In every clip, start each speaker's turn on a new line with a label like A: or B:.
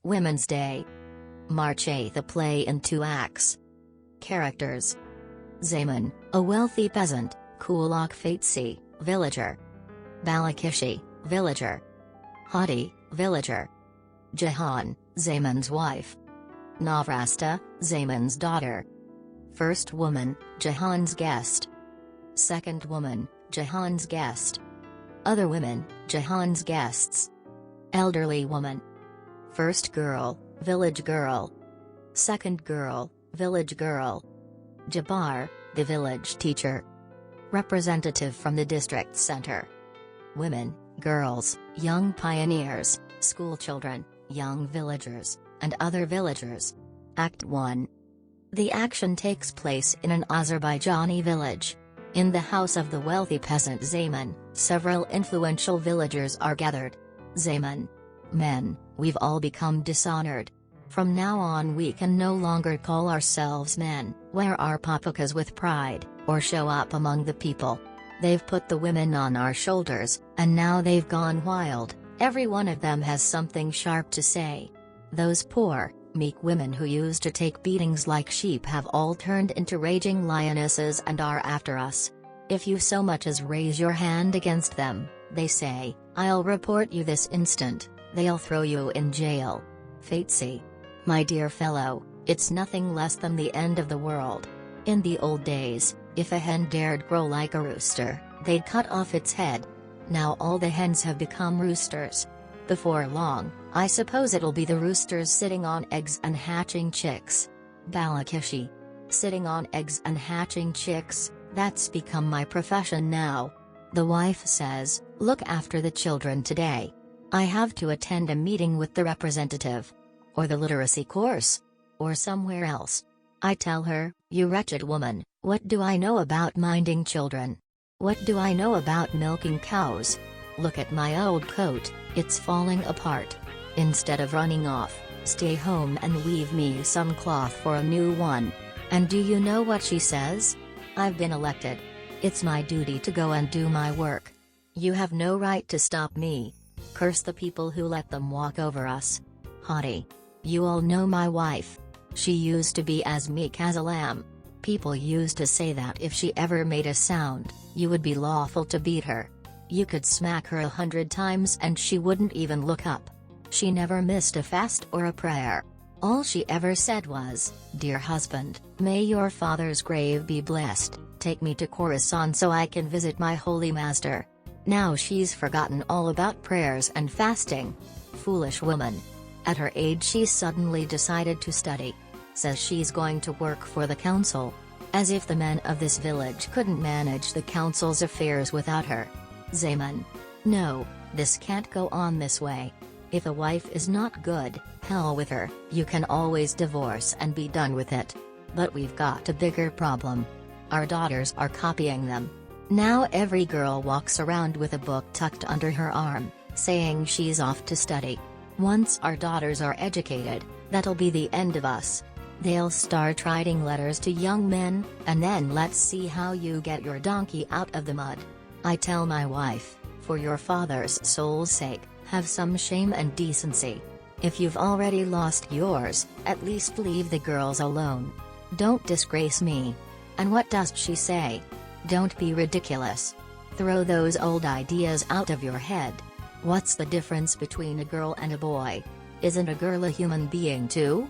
A: Women's Day. March 8, a play in 2 acts. Characters: Zaman, a wealthy peasant; Kulak Fatsi, villager; Balakishi, villager; Hadi, villager; Jahan, Zaman's wife; Navrasta, Zaman's daughter. First woman, Jahan's guest. Second woman, Jahan's guest. Other women, Jahan's guests. Elderly woman. First girl, village girl. Second girl, village girl. Jabbar, the village teacher. Representative from the district center. Women, girls, young pioneers, schoolchildren, young villagers, and other villagers. Act 1. The action takes place in an Azerbaijani village. In the house of the wealthy peasant Zaman, several influential villagers are gathered. Zaman: Men, we've all become dishonored. From now on we can no longer call ourselves men, wear our papukas with pride, or show up among the people. They've put the women on our shoulders, and now they've gone wild. Every one of them has something sharp to say. Those poor, meek women who used to take beatings like sheep have all turned into raging lionesses and are after us. If you so much as raise your hand against them, they say, I'll report you this instant, they'll throw you in jail. Fatsi: My dear fellow, it's nothing less than the end of the world. In the old days, if a hen dared grow like a rooster, they'd cut off its head. Now all the hens have become roosters. Before long, I suppose it'll be the roosters sitting on eggs and hatching chicks. Balakishi: Sitting on eggs and hatching chicks, that's become my profession now. The wife says, look after the children today. I have to attend a meeting with the representative. Or the literacy course. Or somewhere else. I tell her, you wretched woman, what do I know about minding children? What do I know about milking cows? Look at my old coat, it's falling apart. Instead of running off, stay home and weave me some cloth for a new one. And do you know what she says? I've been elected. It's my duty to go and do my work. You have no right to stop me. Curse the people who let them walk over us. Hadi: You all know my wife. She used to be as meek as a lamb. People used to say that if she ever made a sound, you would be lawful to beat her. You could smack her 100 times and she wouldn't even look up. She never missed a fast or a prayer. All she ever said was, Dear husband, may your father's grave be blessed, take me to Khorasan so I can visit my holy master. Now she's forgotten all about prayers and fasting. Foolish woman. At her age she suddenly decided to study. Says she's going to work for the council. As if the men of this village couldn't manage the council's affairs without her. Zaman: No, this can't go on this way. If a wife is not good, hell with her, you can always divorce and be done with it. But we've got a bigger problem. Our daughters are copying them. Now every girl walks around with a book tucked under her arm, saying she's off to study. Once our daughters are educated, that'll be the end of us. They'll start writing letters to young men, and then let's see how you get your donkey out of the mud. I tell my wife, for your father's soul's sake, have some shame and decency. If you've already lost yours, at least leave the girls alone. Don't disgrace me. And what does she say? Don't be ridiculous. Throw those old ideas out of your head. What's the difference between a girl and a boy? Isn't a girl a human being too?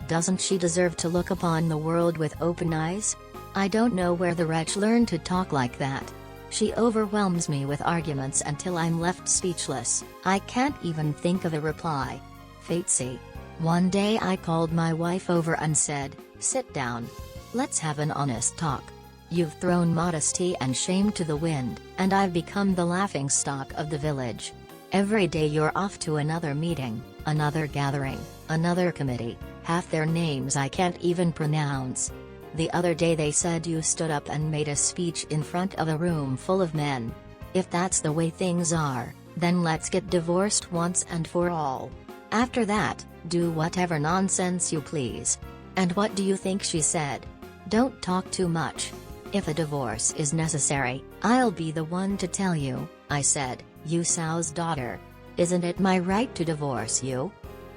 A: Doesn't she deserve to look upon the world with open eyes? I don't know where the wretch learned to talk like that. She overwhelms me with arguments until I'm left speechless. I can't even think of a reply. Fatsi: One day I called my wife over and said, sit down. Let's have an honest talk. You've thrown modesty and shame to the wind, and I've become the laughingstock of the village. Every day you're off to another meeting, another gathering, another committee, half their names I can't even pronounce. The other day they said you stood up and made a speech in front of a room full of men. If that's the way things are, then let's get divorced once and for all. After that, do whatever nonsense you please. And what do you think she said? Don't talk too much. If a divorce is necessary, I'll be the one to tell you, I said, you sow's daughter. Isn't it my right to divorce you?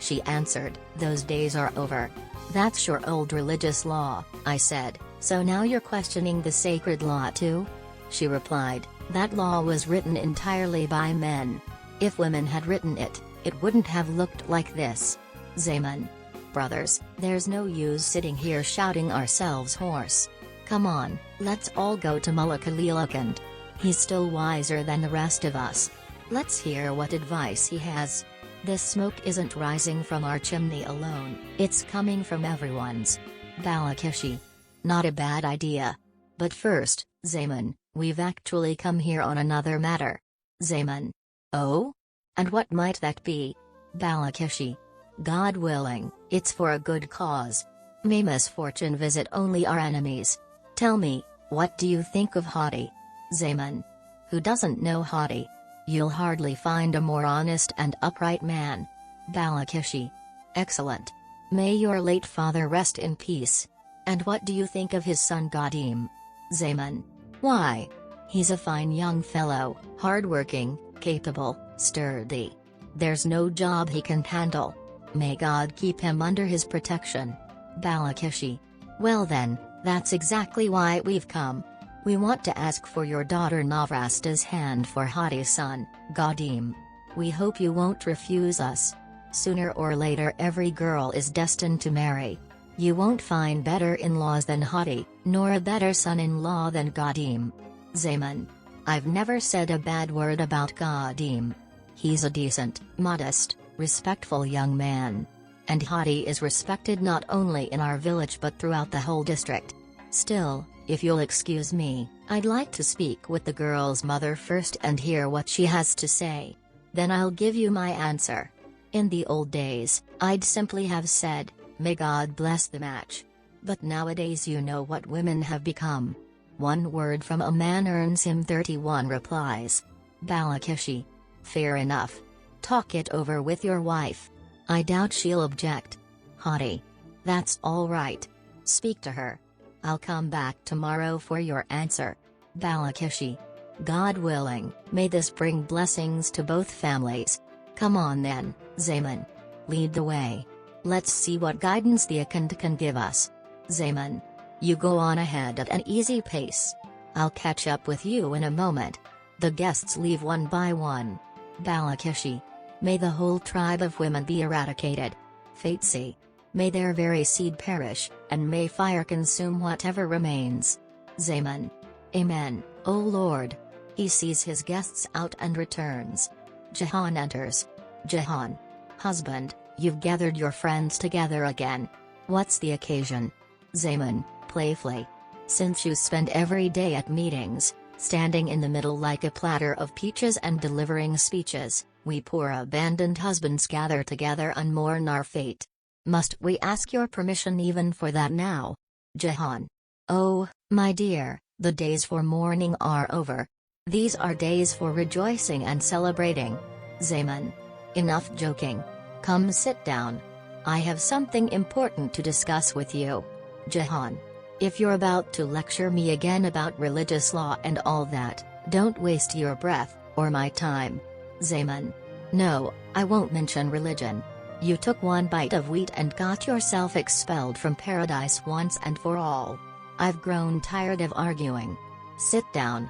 A: she answered. "Those days are over. That's your old religious law," I said, "so now you're questioning the sacred law too?" She replied, "That law was written entirely by men. If women had written it, it wouldn't have looked like this." Zaman. Brothers, there's no use sitting here shouting ourselves hoarse. Come on, let's all go to Mullah Khalilakand. He's still wiser than the rest of us. Let's hear what advice he has. This smoke isn't rising from our chimney alone, it's coming from everyone's. Balakishi. Not a bad idea. But first, Zaman, we've actually come here on another matter. Zaman. Oh? And what might that be? Balakishi. God willing, it's for a good cause. May misfortune visit only our enemies. Tell me, what do you think of Hadi? Zaman. Who doesn't know Hadi? You'll hardly find a more honest and upright man. Balakishi. Excellent. May your late father rest in peace. And what do you think of his son Qadim? Zaman. Why? He's a fine young fellow, hardworking, capable, sturdy. There's no job he can handle. May God keep him under his protection. Balakishi. Well then, that's exactly why we've come. We want to ask for your daughter Navrasta's hand for Hadi's son, Qadim. We hope you won't refuse us. Sooner or later every girl is destined to marry. You won't find better in-laws than Hadi, nor a better son-in-law than Qadim. Zaman. I've never said a bad word about Qadim. He's a decent, modest, respectful young man. And Hadi is respected not only in our village but throughout the whole district. Still, if you'll excuse me, I'd like to speak with the girl's mother first and hear what she has to say. Then I'll give you my answer. In the old days, I'd simply have said, may God bless the match. But nowadays you know what women have become. One word from a man earns him 31 replies. Balakishi. Fair enough. Talk it over with your wife. I doubt she'll object. Hadi. That's all right. Speak to her. I'll come back tomorrow for your answer. Balakishi. God willing, may this bring blessings to both families. Come on then, Zaman. Lead the way. Let's see what guidance the Akand can give us. Zaman. You go on ahead at an easy pace. I'll catch up with you in a moment. The guests leave one by one. Balakishi. May the whole tribe of women be eradicated. Fatesi. May their very seed perish, and may fire consume whatever remains. Zaman. Amen, O Lord. He sees his guests out and returns. Jahan enters. Jahan. Husband, you've gathered your friends together again. What's the occasion? Zaman, playfully. Since you spend every day at meetings, standing in the middle like a platter of peaches and delivering speeches, we poor abandoned husbands gather together and mourn our fate. Must we ask your permission even for that now? Jahan. Oh, my dear, the days for mourning are over. These are days for rejoicing and celebrating. Zaman. Enough joking. Come sit down. I have something important to discuss with you. Jahan. If you're about to lecture me again about religious law and all that, don't waste your breath, or my time. Zaman. No, I won't mention religion. You took one bite of wheat and got yourself expelled from paradise once and for all. I've grown tired of arguing. Sit down.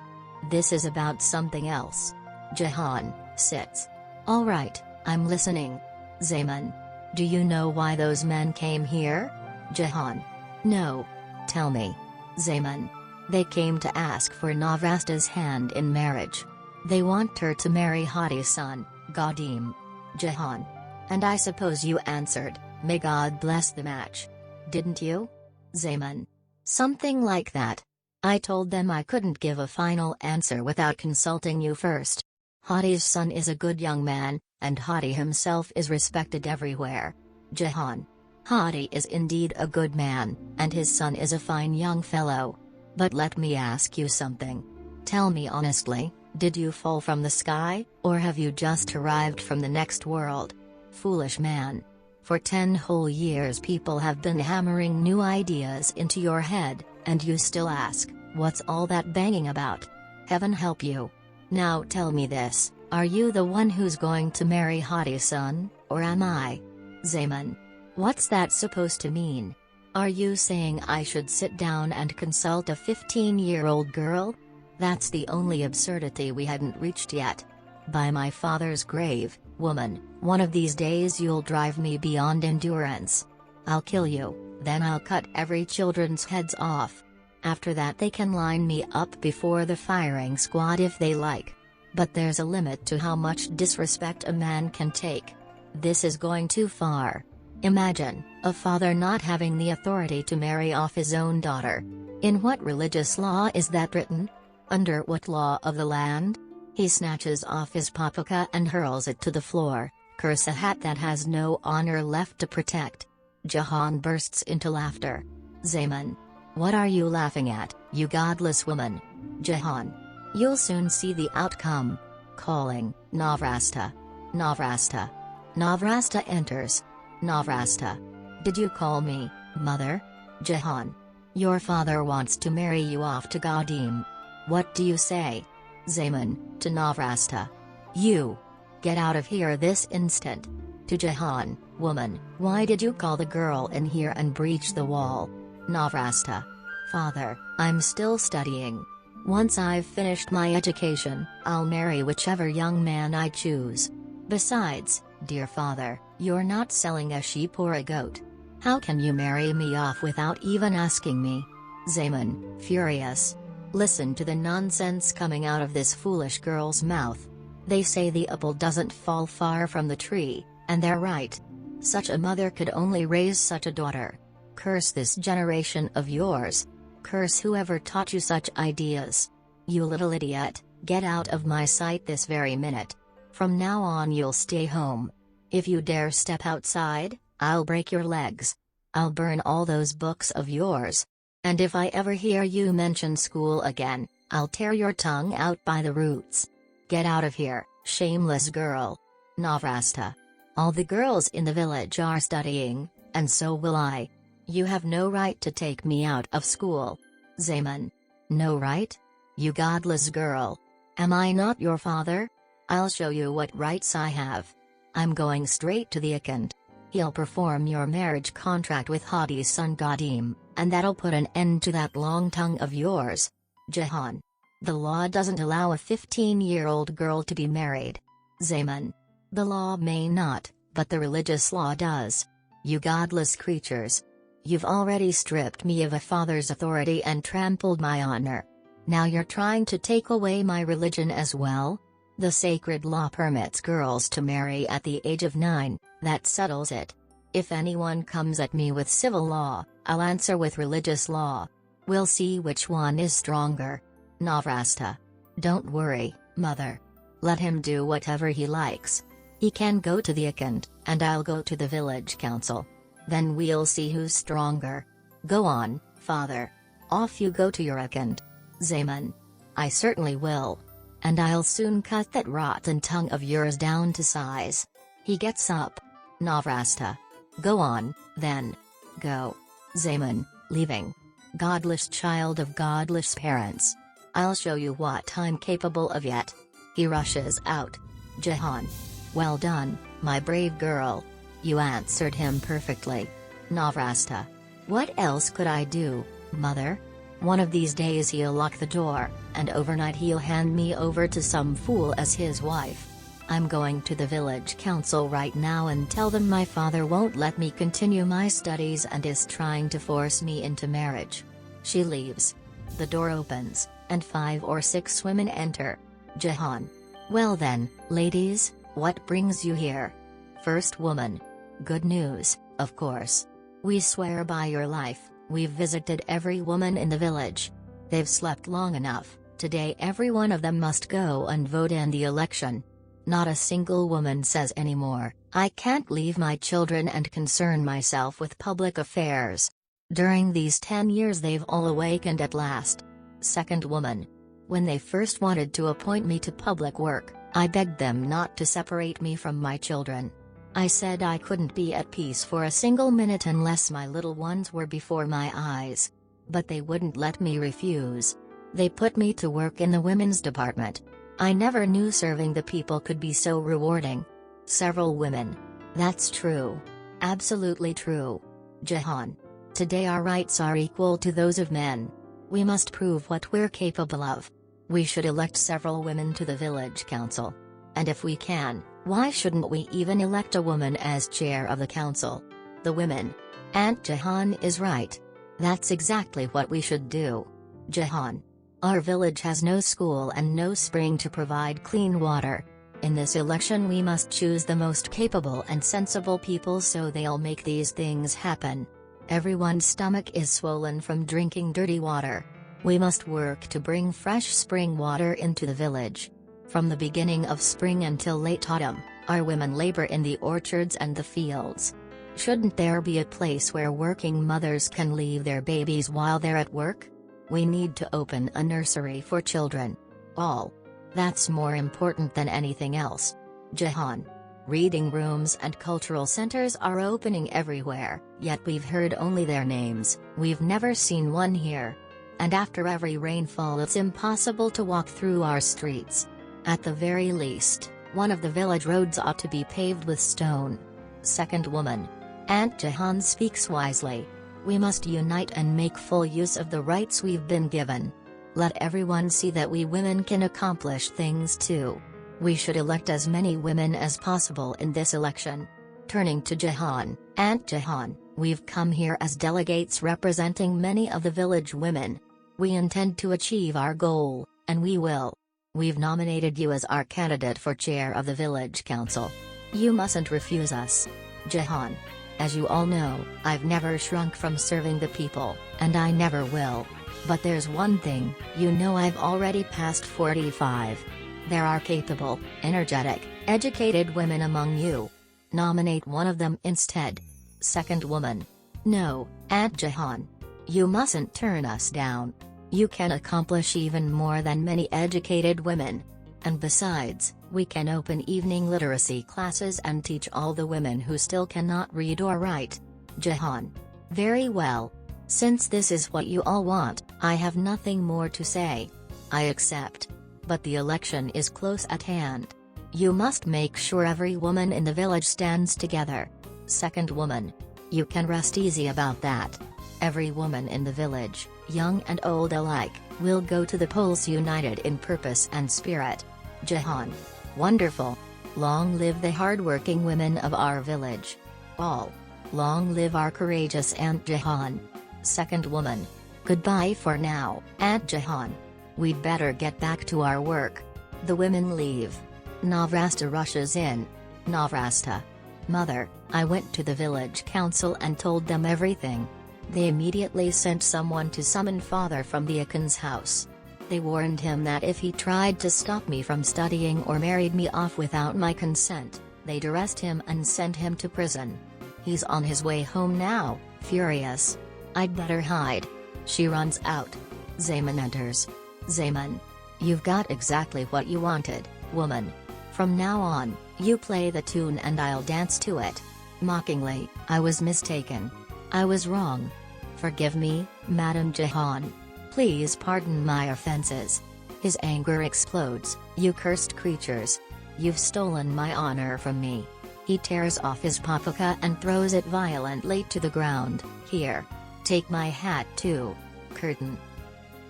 A: This is about something else. Jahan sits. All right, I'm listening. Zaman. Do you know why those men came here? Jahan. No. Tell me. Zaman. They came to ask for Navrasta's hand in marriage. They want her to marry Hadi's son, Qadim. Jahan. And I suppose you answered, may God bless the match. Didn't you? Zaman. Something like that. I told them I couldn't give a final answer without consulting you first. Hadi's son is a good young man, and Hadi himself is respected everywhere. Jahan. Hadi is indeed a good man, and his son is a fine young fellow. But let me ask you something. Tell me honestly, did you fall from the sky, or have you just arrived from the next world? Foolish man. For 10 whole years people have been hammering new ideas into your head, and you still ask, what's all that banging about? Heaven help you. Now tell me this, are you the one who's going to marry Hadi's son, or am I? Zaman. What's that supposed to mean? Are you saying I should sit down and consult a 15-year-old girl? That's the only absurdity we hadn't reached yet. By my father's grave, woman, one of these days you'll drive me beyond endurance. I'll kill you, then I'll cut every children's heads off. After that they can line me up before the firing squad if they like. But there's a limit to how much disrespect a man can take. This is going too far. Imagine, a father not having the authority to marry off his own daughter. In what religious law is that written? Under what law of the land? He snatches off his papaka and hurls it to the floor. Curse a hat that has no honor left to protect. Jahan bursts into laughter. Zaman. What are you laughing at, you godless woman? Jahan. You'll soon see the outcome. Calling, Navrasta. Navrasta. Navrasta enters. Navrasta. Did you call me, mother? Jahan. Your father wants to marry you off to Qadim. What do you say? Zaman, to Navrasta. You. Get out of here this instant. To Jahan, woman, why did you call the girl in here and breach the wall? Navrasta. Father, I'm still studying. Once I've finished my education, I'll marry whichever young man I choose. Besides, dear father, you're not selling a sheep or a goat. How can you marry me off without even asking me? Zaman, furious. Listen to the nonsense coming out of this foolish girl's mouth. They say the apple doesn't fall far from the tree, and they're right. Such a mother could only raise such a daughter. Curse this generation of yours. Curse whoever taught you such ideas. You little idiot, get out of my sight this very minute. From now on you'll stay home. If you dare step outside, I'll break your legs. I'll burn all those books of yours. And if I ever hear you mention school again, I'll tear your tongue out by the roots. Get out of here, shameless girl. Navrasta. All the girls in the village are studying, and so will I. You have no right to take me out of school. Zaman. No right? You godless girl. Am I not your father? I'll show you what rights I have. I'm going straight to the Akand. He'll perform your marriage contract with Hadi's son Qadim, and that'll put an end to that long tongue of yours. Jahan. The law doesn't allow a 15-year-old girl to be married. Zaman. The law may not, but the religious law does. You godless creatures. You've already stripped me of a father's authority and trampled my honor. Now you're trying to take away my religion as well? The sacred law permits girls to marry at the age of 9, that settles it. If anyone comes at me with civil law, I'll answer with religious law. We'll see which one is stronger. Navrasta. Don't worry, mother. Let him do whatever he likes. He can go to the Akand, and I'll go to the village council. Then we'll see who's stronger. Go on, father. Off you go to your Akand. Zaman. I certainly will. And I'll soon cut that rotten tongue of yours down to size. He gets up. Navrasta. Go on, then. Go. Zaman, leaving. Godless child of godless parents. I'll show you what I'm capable of yet. He rushes out. Jahan. Well done, my brave girl. You answered him perfectly. Navrasta. What else could I do, mother? One of these days he'll lock the door, and overnight he'll hand me over to some fool as his wife. I'm going to the village council right now and tell them my father won't let me continue my studies and is trying to force me into marriage. She leaves. The door opens, and 5 or 6 women enter. Jahan. Well then, ladies, what brings you here? First woman. Good news, of course. We swear by your life, we've visited every woman in the village. They've slept long enough, today every one of them must go and vote in the election. Not a single woman says anymore, I can't leave my children and concern myself with public affairs. During these 10 years they've all awakened at last. Second woman. When they first wanted to appoint me to public work, I begged them not to separate me from my children. I said I couldn't be at peace for a single minute unless my little ones were before my eyes. But they wouldn't let me refuse. They put me to work in the women's department. I never knew serving the people could be so rewarding. Several women. That's true. Absolutely true. Jahan. Today our rights are equal to those of men. We must prove what we're capable of. We should elect several women to the village council. And if we can, why shouldn't we even elect a woman as chair of the council? The women. Aunt Jahan is right. That's exactly what we should do. Jahan. Our village has no school and no spring to provide clean water. In this election we must choose the most capable and sensible people so they'll make these things happen. Everyone's stomach is swollen from drinking dirty water. We must work to bring fresh spring water into the village. From the beginning of spring until late autumn, our women labor in the orchards and the fields. Shouldn't there be a place where working mothers can leave their babies while they're at work? We need to open a nursery for children. All. That's more important than anything else. Jahan. Reading rooms and cultural centers are opening everywhere, yet we've heard only their names. We've never seen one here. And after every rainfall it's impossible to walk through our streets. At the very least, one of the village roads ought to be paved with stone. Second woman. Aunt Jahan speaks wisely. We must unite and make full use of the rights we've been given. Let everyone see that we women can accomplish things too. We should elect as many women as possible in this election. Turning to Jahan. Aunt Jahan, we've come here as delegates representing many of the village women. We intend to achieve our goal, and we will. We've nominated you as our candidate for chair of the village council. You mustn't refuse us. Jahan. As you all know, I've never shrunk from serving the people, and I never will. But there's one thing, you know I've already passed 45. There are capable, energetic, educated women among you. Nominate one of them instead. Second woman. No, Aunt Jahan. You mustn't turn us down. You can accomplish even more than many educated women. And besides, we can open evening literacy classes and teach all the women who still cannot read or write. Jahan. Very well. Since this is what you all want, I have nothing more to say. I accept. But the election is close at hand. You must make sure every woman in the village stands together. Second woman. You can rest easy about that. Every woman in the village, young and old alike, will go to the polls united in purpose and spirit. Jahan. Wonderful. Long live the hard-working women of our village. All. Long live our courageous Aunt Jahan. Second woman. Goodbye for now, Aunt Jahan. We'd better get back to our work. The women leave. Navrasta rushes in. Navrasta. Mother, I went to the village council and told them everything. They immediately sent someone to summon father from the Akin's house. They warned him that if he tried to stop me from studying or married me off without my consent, they'd arrest him and send him to prison. He's on his way home now, furious. I'd better hide. She runs out. Zaman enters. Zaman. You've got exactly what you wanted, woman. From now on, you play the tune and I'll dance to it. Mockingly, I was mistaken. I was wrong. Forgive me, Madam Jahan. Please pardon my offenses. His anger explodes. You cursed creatures. You've stolen my honor from me. He tears off his papaka and throws it violently to the ground. Here. Take my hat too. Curtain.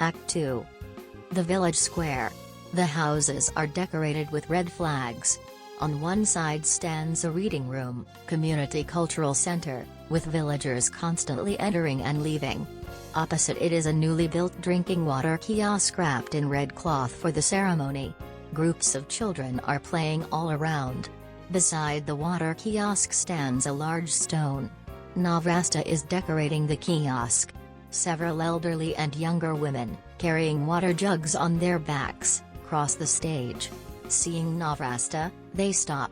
A: Act 2. The village square. The houses are decorated with red flags. On one side stands a reading room, community cultural center, with villagers constantly entering and leaving. Opposite it is a newly built drinking water kiosk wrapped in red cloth for the ceremony. Groups of children are playing all around. Beside the water kiosk stands a large stone. Navrasta is decorating the kiosk. Several elderly and younger women, carrying water jugs on their backs, cross the stage. Seeing Navrasta, they stop.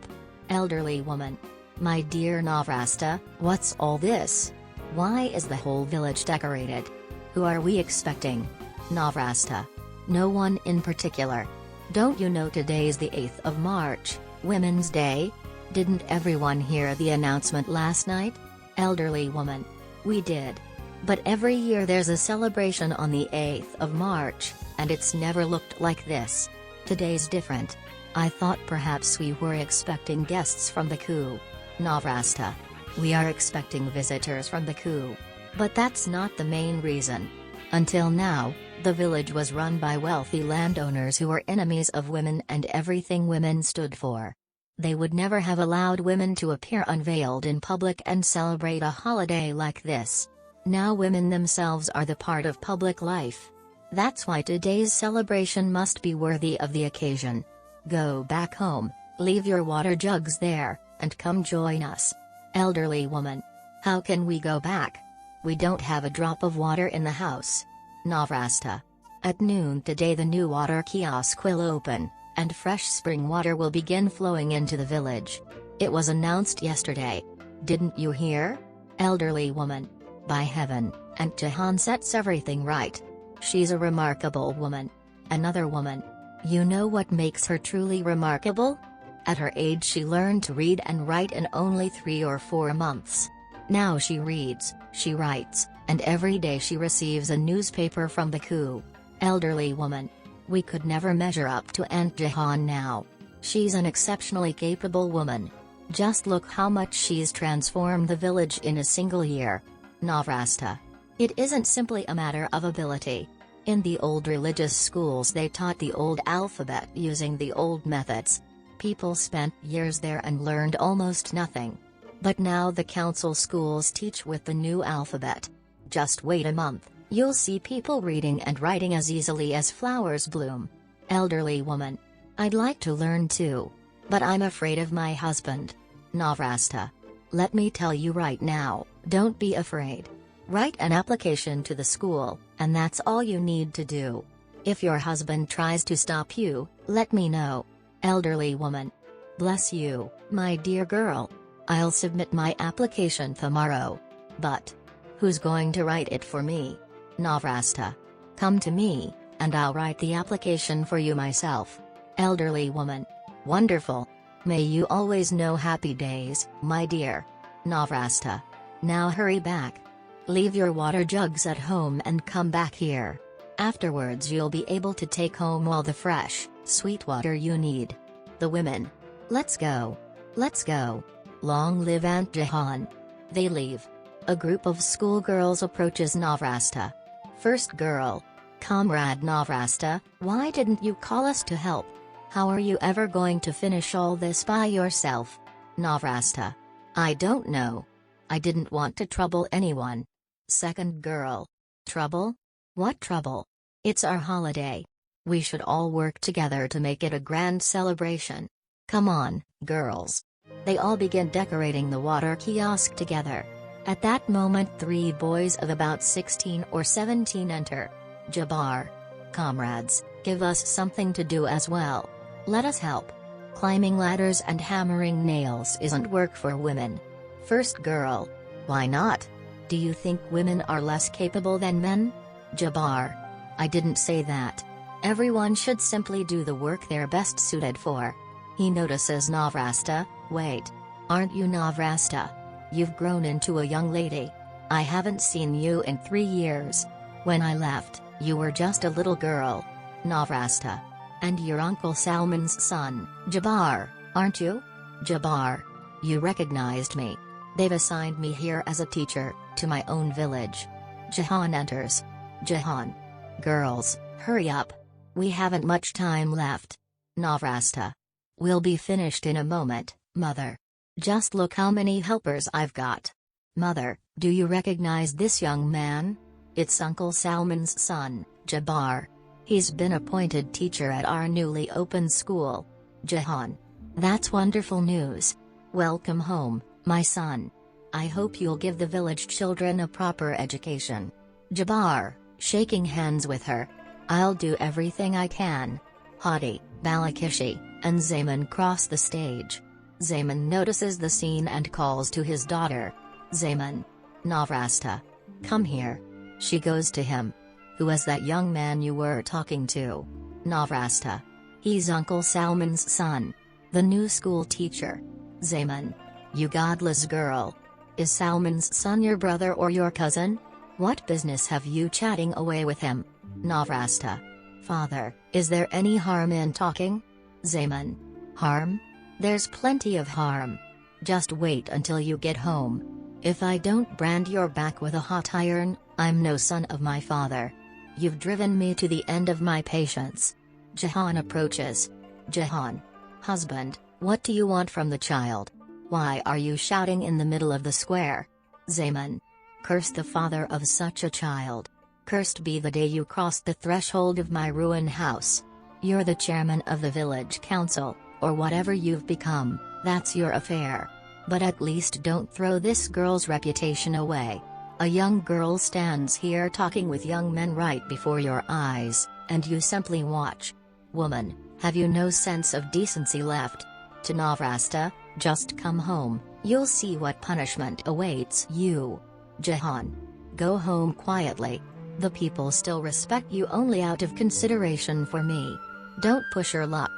A: Elderly woman. My dear Navrasta, what's all this? Why is the whole village decorated? Who are we expecting? Navrasta. No one in particular. Don't you know today's the 8th of March, Women's Day? Didn't everyone hear the announcement last night? Elderly woman. We did. But every year there's a celebration on the 8th of March, and it's never looked like this. Today's different. I thought perhaps we were expecting guests from the coup. Navrasta. We are expecting visitors from the coup. But that's not the main reason. Until now, the village was run by wealthy landowners who were enemies of women and everything women stood for. They would never have allowed women to appear unveiled in public and celebrate a holiday like this. Now women themselves are the part of public life. That's why today's celebration must be worthy of the occasion. Go back home, leave your water jugs there, and come join us. Elderly woman. How can we go back? We don't have a drop of water in the house. Navrasta. At noon today the new water kiosk will open, and fresh spring water will begin flowing into the village. It was announced yesterday. Didn't you hear? Elderly woman. By heaven, Aunt Jahan sets everything right. She's a remarkable woman. Another woman. You know what makes her truly remarkable? At her age she learned to read and write in only 3 or 4 months. Now she reads, she writes, and every day she receives a newspaper from the coup. Elderly woman. We could never measure up to Aunt Jahan now. She's an exceptionally capable woman. Just look how much she's transformed the village in a single year. Navrasta. It isn't simply a matter of ability. In the old religious schools they taught the old alphabet using the old methods. People spent years there and learned almost nothing. But now the council schools teach with the new alphabet. Just wait a month, you'll see people reading and writing as easily as flowers bloom. Elderly woman. I'd like to learn too. But I'm afraid of my husband. Navrasta. Let me tell you right now, don't be afraid. Write an application to the school, and that's all you need to do. If your husband tries to stop you, let me know. Elderly woman. Bless you, my dear girl. I'll submit my application tomorrow. But who's going to write it for me? Navrasta. Come to me, and I'll write the application for you myself. Elderly woman. Wonderful. May you always know happy days, my dear. Navrasta. Now hurry back. Leave your water jugs at home and come back here. Afterwards you'll be able to take home all the fresh, sweet water you need. The women. Let's go. Let's go. Long live Aunt Jahan. They leave. A group of schoolgirls approaches Navrasta. First girl. Comrade Navrasta, why didn't you call us to help? How are you ever going to finish all this by yourself? Navrasta. I don't know. I didn't want to trouble anyone. Second girl. Trouble? What trouble? It's our holiday. We should all work together to make it a grand celebration. Come on, girls. They all begin decorating the water kiosk together. At that moment 3 boys of about 16 or 17 enter. Jabbar. Comrades, give us something to do as well. Let us help. Climbing ladders and hammering nails isn't work for women. First girl. Why not? Do you think women are less capable than men? Jabbar. I didn't say that. Everyone should simply do the work they're best suited for. He notices Navrasta. Wait. Aren't you Navrasta? You've grown into a young lady. I haven't seen you in 3 years. When I left, you were just a little girl. Navrasta. And you're Uncle Salman's son, Jabbar, aren't you? Jabbar. You recognized me. They've assigned me here as a teacher, to my own village. Jahan enters. Jahan. Girls, hurry up. We haven't much time left. Navrasta. We'll be finished in a moment, mother. Just look how many helpers I've got. Mother, do you recognize this young man? It's Uncle Salman's son, Jabbar. He's been appointed teacher at our newly opened school. Jahan. That's wonderful news. Welcome home, my son. I hope you'll give the village children a proper education. Jabbar, shaking hands with her. I'll do everything I can. Hadi, Balakishi, and Zaman cross the stage. Zaman notices the scene and calls to his daughter. Zaman. Navrasta. Come here. She goes to him. Who is that young man you were talking to? Navrasta. He's Uncle Salman's son. The new school teacher. Zaman. You godless girl. Is Salman's son your brother or your cousin? What business have you chatting away with him? Navrasta. Father, is there any harm in talking? Zaman. Harm? There's plenty of harm. Just wait until you get home. If I don't brand your back with a hot iron, I'm no son of my father. You've driven me to the end of my patience. Jahan approaches. Jahan. Husband, what do you want from the child? Why are you shouting in the middle of the square? Zaman. Curse the father of such a child. Cursed be the day you crossed the threshold of my ruined house. You're the chairman of the village council, or whatever you've become, that's your affair. But at least don't throw this girl's reputation away. A young girl stands here talking with young men right before your eyes, and you simply watch. Woman, have you no sense of decency left? To Navrasta, just come home, you'll see what punishment awaits you. Jahan. Go home quietly. The people still respect you only out of consideration for me. Don't push your luck.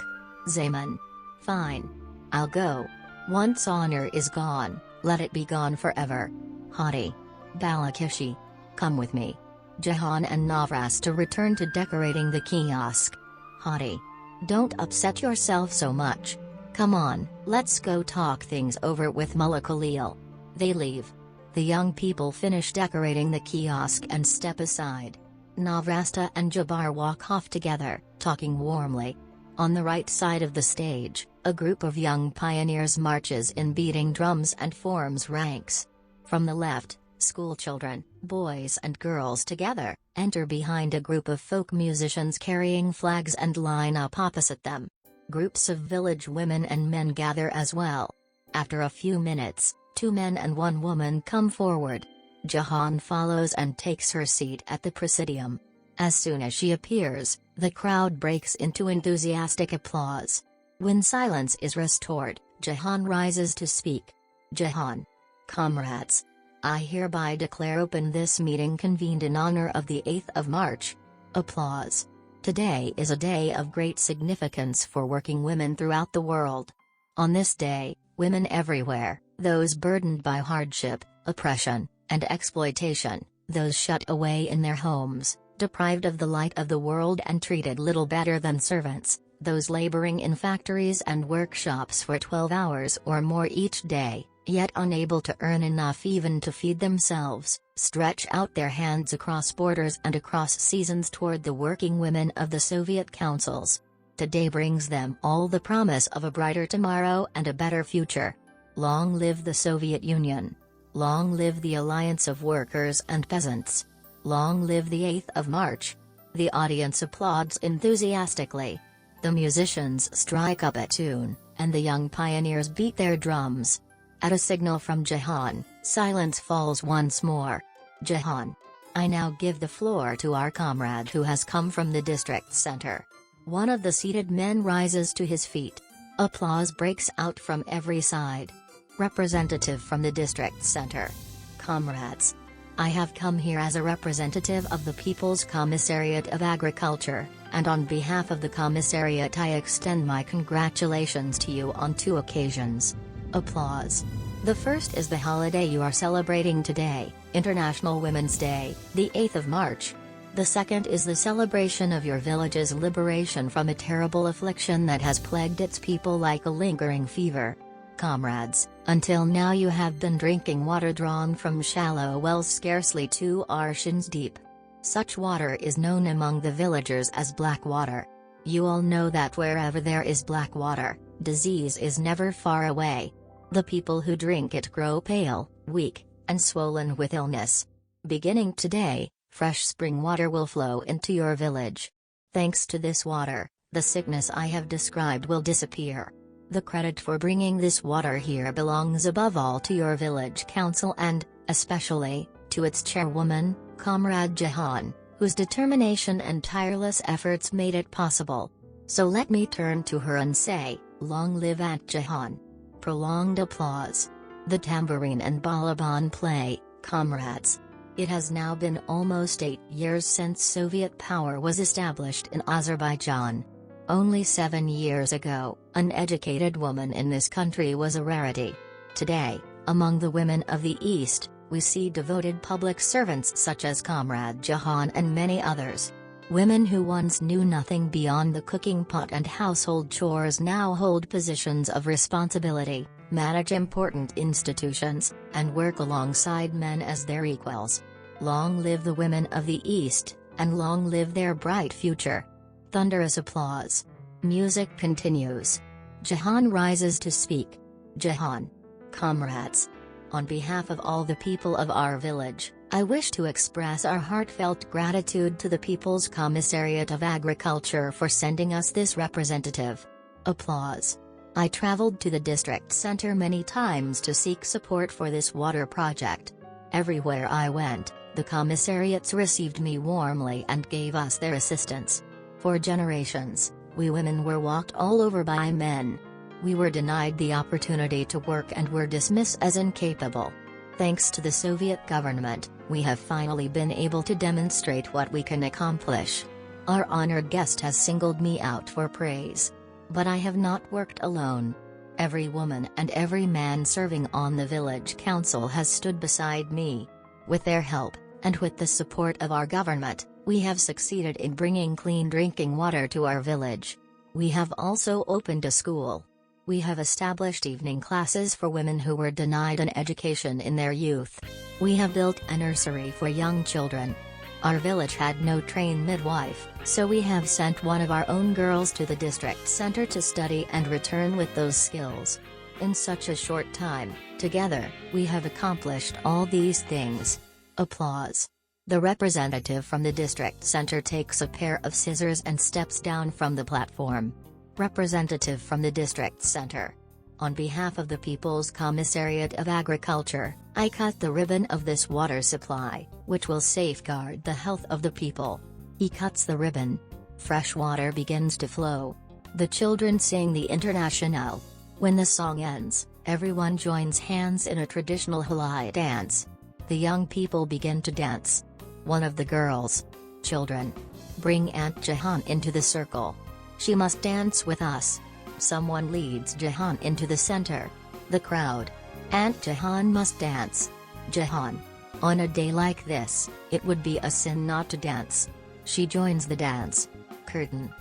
A: Zaman. Fine. I'll go. Once honor is gone, let it be gone forever. Hadi. Balakishi. Come with me. Jahan and Navrasta return to decorating the kiosk. Hadi. Don't upset yourself so much. Come on, let's go talk things over with Mullah Khalil. They leave. The young people finish decorating the kiosk and step aside. Navrasta and Jabbar walk off together, talking warmly. On the right side of the stage, a group of young pioneers marches in beating drums and forms ranks. From the left, schoolchildren, boys and girls together, enter behind a group of folk musicians carrying flags and line up opposite them. Groups of village women and men gather as well. After a few minutes, 2 men and 1 woman come forward. Jahan follows and takes her seat at the presidium. As soon as she appears, the crowd breaks into enthusiastic applause. When silence is restored, Jahan rises to speak. Jahan. Comrades. I hereby declare open this meeting convened in honor of the 8th of March. Applause. Today is a day of great significance for working women throughout the world. On this day, women everywhere, those burdened by hardship, oppression, and exploitation, those shut away in their homes, deprived of the light of the world and treated little better than servants, those laboring in factories and workshops for 12 hours or more each day, yet unable to earn enough even to feed themselves, stretch out their hands across borders and across seasons toward the working women of the Soviet councils. Today brings them all the promise of a brighter tomorrow and a better future. Long live the Soviet Union. Long live the Alliance of Workers and Peasants. Long live the 8th of March. The audience applauds enthusiastically. The musicians strike up a tune, and the young pioneers beat their drums. At a signal from Jahan, silence falls once more. Jahan. I now give the floor to our comrade who has come from the district center. One of the seated men rises to his feet. Applause breaks out from every side. Representative from the district center. Comrades. I have come here as a representative of the People's Commissariat of Agriculture, and on behalf of the Commissariat I extend my congratulations to you on 2 occasions. Applause. The first is the holiday you are celebrating today, International Women's Day, the 8th of March. The second is the celebration of your village's liberation from a terrible affliction that has plagued its people like a lingering fever. Comrades, until now you have been drinking water drawn from shallow wells scarcely 2 arshins deep. Such water is known among the villagers as black water. You all know that wherever there is black water, disease is never far away. The people who drink it grow pale, weak, and swollen with illness. Beginning today, fresh spring water will flow into your village. Thanks to this water, the sickness I have described will disappear. The credit for bringing this water here belongs above all to your village council and, especially, to its chairwoman, Comrade Jahan, whose determination and tireless efforts made it possible. So let me turn to her and say, long live Aunt Jahan. Prolonged applause. The tambourine and balaban play, comrades. It has now been almost 8 years since Soviet power was established in Azerbaijan. Only 7 years ago, an educated woman in this country was a rarity. Today, among the women of the East, we see devoted public servants such as Comrade Jahan and many others. Women who once knew nothing beyond the cooking pot and household chores now hold positions of responsibility, manage important institutions, and work alongside men as their equals. Long live the women of the East, and long live their bright future. Thunderous applause. Music continues. Jahan rises to speak. Jahan. Comrades. On behalf of all the people of our village, I wish to express our heartfelt gratitude to the People's Commissariat of Agriculture for sending us this representative. Applause. I traveled to the district center many times to seek support for this water project. Everywhere I went, the commissariats received me warmly and gave us their assistance. For generations, we women were walked all over by men. We were denied the opportunity to work and were dismissed as incapable. Thanks to the Soviet government, we have finally been able to demonstrate what we can accomplish. Our honored guest has singled me out for praise. But I have not worked alone. Every woman and every man serving on the village council has stood beside me. With their help, and with the support of our government, we have succeeded in bringing clean drinking water to our village. We have also opened a school. We have established evening classes for women who were denied an education in their youth. We have built a nursery for young children. Our village had no trained midwife, so we have sent one of our own girls to the district center to study and return with those skills. In such a short time, together, we have accomplished all these things. Applause. The representative from the district center takes a pair of scissors and steps down from the platform. Representative from the district center. On behalf of the People's Commissariat of Agriculture, I cut the ribbon of this water supply, which will safeguard the health of the people. He cuts the ribbon. Fresh water begins to flow. The children sing the Internationale. When the song ends, everyone joins hands in a traditional halai dance. The young people begin to dance. One of the girls. Children. Bring Aunt Jahan into the circle. She must dance with us. Someone leads Jahan into the center. The crowd. Aunt Jahan must dance. Jahan. On a day like this, it would be a sin not to dance. She joins the dance. Curtain.